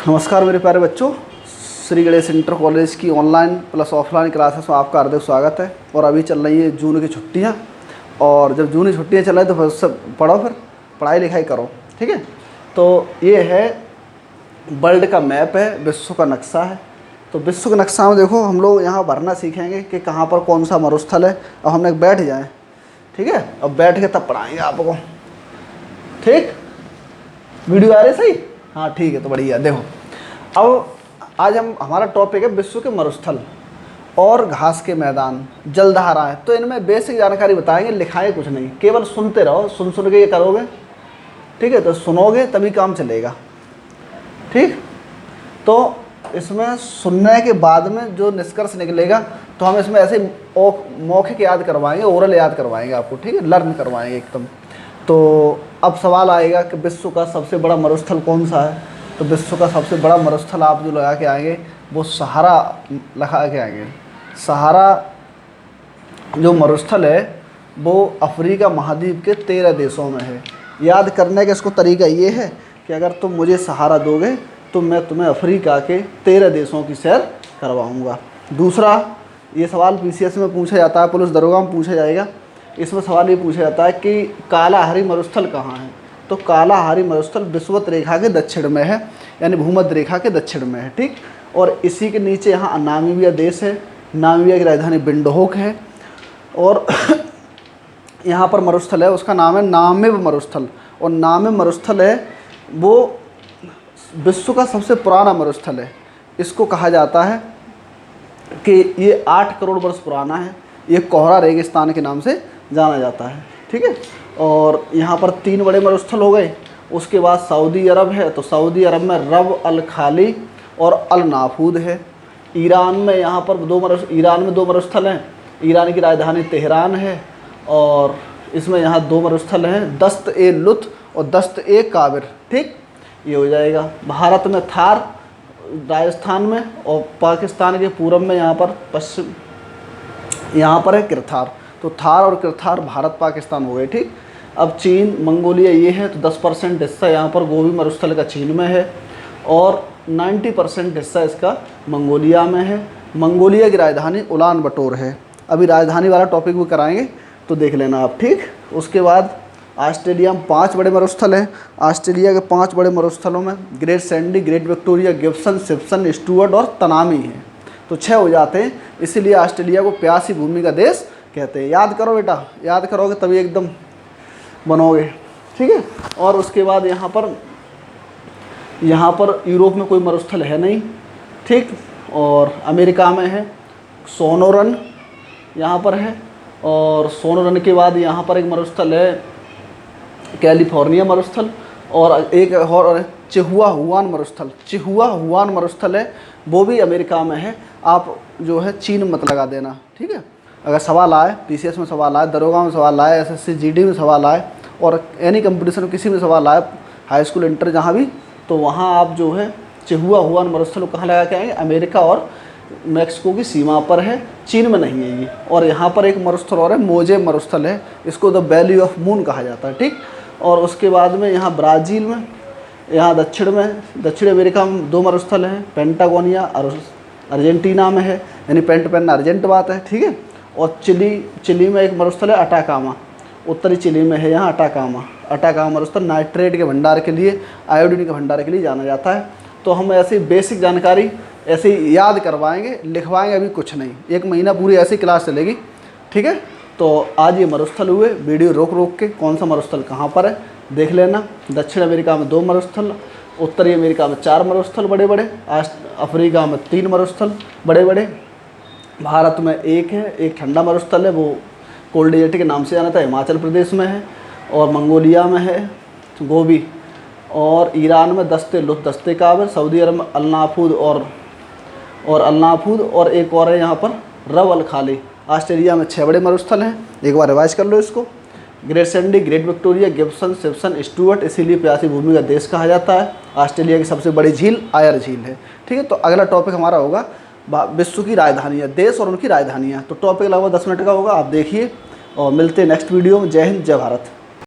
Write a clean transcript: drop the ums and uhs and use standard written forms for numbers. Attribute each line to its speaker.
Speaker 1: नमस्कार मेरे प्यारे बच्चों, श्री गणेश इंटर कॉलेज की ऑनलाइन प्लस ऑफलाइन क्लासेस में आपका हार्दिक स्वागत है। और अभी चल रही है जून की छुट्टियां, और जब जून की छुट्टियां चल रही तो फिर सब पढ़ो, फिर पढ़ाई लिखाई करो, ठीक है। तो ये है वर्ल्ड का मैप है, विश्व का नक्शा है। तो विश्व के नक्शा में देखो, हम लोग यहाँ भरना सीखेंगे कि कहाँ पर कौन सा मरुस्थल है। अब हमने बैठ जाएँ, ठीक है। अब बैठ के तब पढ़ाएँगे आपको, ठीक। वीडियो आ रही सही? हाँ ठीक है, तो बढ़िया। देखो अब आज हमारा टॉपिक है विश्व के मरुस्थल और घास के मैदान, जलधाराएं। तो इनमें बेसिक जानकारी बताएंगे, लिखाएंगे कुछ नहीं, केवल सुनते रहो, सुन सुन के ये करोगे, ठीक है। तो सुनोगे तभी काम चलेगा, ठीक। तो इसमें सुनने के बाद में जो निष्कर्ष निकलेगा, तो हम इसमें ऐसे मौखिक याद करवाएंगे, ओरल याद करवाएंगे आपको, ठीक है, लर्न करवाएंगे एकदम। तो अब सवाल आएगा कि विश्व का सबसे बड़ा मरुस्थल कौन सा है। तो विश्व का सबसे बड़ा मरुस्थल आप जो लगा के आएंगे वो सहारा लगा के आएंगे। सहारा जो मरुस्थल है वो अफ्रीका महाद्वीप के 13 देशों में है। याद करने का इसको तरीका ये है कि अगर तुम मुझे सहारा दोगे तो मैं तुम्हें अफ्रीका के 13 देशों की सैर करवाऊँगा। दूसरा, ये सवाल PCS में पूछा जाता है, पुलिस दरोगा में पूछा जाएगा। इसमें सवाल ये पूछा जाता है कि कालाहारी मरुस्थल कहाँ है। तो कालाहारी मरुस्थल विषुवत रेखा के दक्षिण में है, यानी भूमध्य रेखा के दक्षिण में है, ठीक। और इसी के नीचे यहाँ नामीबिया देश है, नामीबिया की राजधानी विंडहोक है। और यहाँ पर मरुस्थल है, उसका नाम है नामिब मरुस्थल। और नामिब मरुस्थल है वो विश्व का सबसे पुराना मरुस्थल है। इसको कहा जाता है कि ये 8 करोड़ वर्ष पुराना है। ये कोहरा रेगिस्तान के नाम से जाना जाता है, ठीक है। और यहाँ पर 3 बड़े मरुस्थल हो गए। उसके बाद सऊदी अरब है, तो सऊदी अरब में रब अल खाली और अल नाफूद है। ईरान में यहाँ पर ईरान में 2 मरुस्थल हैं। ईरान की राजधानी तेहरान है, और इसमें यहाँ 2 मरुस्थल हैं, दस्त ए लुत और दस्त ए काबिर, ठीक। ये हो जाएगा। भारत में थार राजस्थान में, और पाकिस्तान के पूरब में यहाँ पर पश्चिम यहाँ पर है किरथार। तो थार और किरथार भारत पाकिस्तान हो गए, ठीक। अब चीन मंगोलिया ये है, तो 10% हिस्सा यहाँ पर गोबी मरुस्थल का चीन में है, और 90% हिस्सा इसका मंगोलिया में है। मंगोलिया की राजधानी उलान बटोर है। अभी राजधानी वाला टॉपिक भी कराएंगे, तो देख लेना आप, ठीक। उसके बाद ऑस्ट्रेलिया में 5 बड़े मरुस्थल हैं। ऑस्ट्रेलिया के 5 बड़े मरुस्थलों में great Sandy, great Victoria, Gibson, Simpson, Stuart और तनामी है। तो 6 हो जाते हैं। इसीलिए ऑस्ट्रेलिया को प्यासी भूमि का देश कहते हैं। याद करो बेटा, याद करोगे तभी एकदम बनोगे, ठीक है। और उसके बाद यहाँ पर यूरोप में कोई मरुस्थल है नहीं, ठीक। और अमेरिका में है सोनोरन, यहाँ पर है। और सोनोरन के बाद यहाँ पर एक मरुस्थल है कैलिफोर्निया मरुस्थल, और एक और चिहुआ हुआन मरुस्थल। चिहुआ हुआन मरुस्थल है, वो भी अमेरिका में है। आप जो है चीन मत लगा देना, ठीक है। अगर सवाल आए, PCS में सवाल आए, दरोगा में सवाल आए, SSC GD में सवाल आए, और एनी कंपटीशन में किसी में सवाल आए, हाई स्कूल इंटर जहाँ भी, तो वहाँ आप जो है चिहुआ हुआन मरुस्थल कहाँ लगा के आएंगे? अमेरिका और मैक्सिको की सीमा पर है, चीन में नहीं है ये। और यहाँ पर एक मरुस्थल और है, मोजे मरुस्थल है, इसको द वैली ऑफ मून कहा जाता है, ठीक। और उसके बाद में यहाँ ब्राज़ील में, यहाँ दक्षिण अमेरिका में 2 मरुस्थल हैं, पेंटागोनिया और अर्जेंटीना में है, यानी पेन अर्जेंट बात है, ठीक है। और चिली में एक मरुस्थल है अटाकामा, उत्तरी चिली में है यहाँ अटाकामा मरुस्थल नाइट्रेट के भंडार के लिए, आयोडीन के भंडार के लिए जाना जाता है। तो हम ऐसी बेसिक जानकारी ऐसे ही याद करवाएंगे, लिखवाएंगे अभी कुछ नहीं, 1 महीना पूरी ऐसी क्लास चलेगी, ठीक है। तो आज ये मरुस्थल हुए, वीडियो रोक के कौन सा मरुस्थल कहाँ पर है देख लेना। दक्षिण अमेरिका में 2 मरुस्थल, उत्तरी अमेरिका में 4 मरुस्थल बड़े बड़े, अफ्रीका में 3 मरुस्थल बड़े बड़े, भारत में एक है, एक ठंडा मरुस्थल है, वो कोल्ड डेजर्ट के नाम से जाना था, हिमाचल प्रदेश में है। और मंगोलिया में है गोबी, और ईरान में दस्ते लुत दस्ते काबिर, सऊदी अरब में अलनाफूद और अलनाफूद, और एक और है यहाँ पर रब अल खाली। ऑस्ट्रेलिया में 6 बड़े मरुस्थल हैं, एक बार रिवाइज कर लो इसको। Great Sandy, great Victoria, Gibson, Simpson, Stuart, इसीलिए प्यासी भूमि का देश कहा जाता है। ऑस्ट्रेलिया की सबसे बड़ी झील आयर झील है, ठीक है। तो अगला टॉपिक हमारा होगा विश्व की राजधानियाँ, देश और उनकी राजधानियाँ। तो टॉपिक लगभग 10 मिनट का होगा, आप देखिए, और मिलते हैं नेक्स्ट वीडियो में। जय हिंद, जय भारत।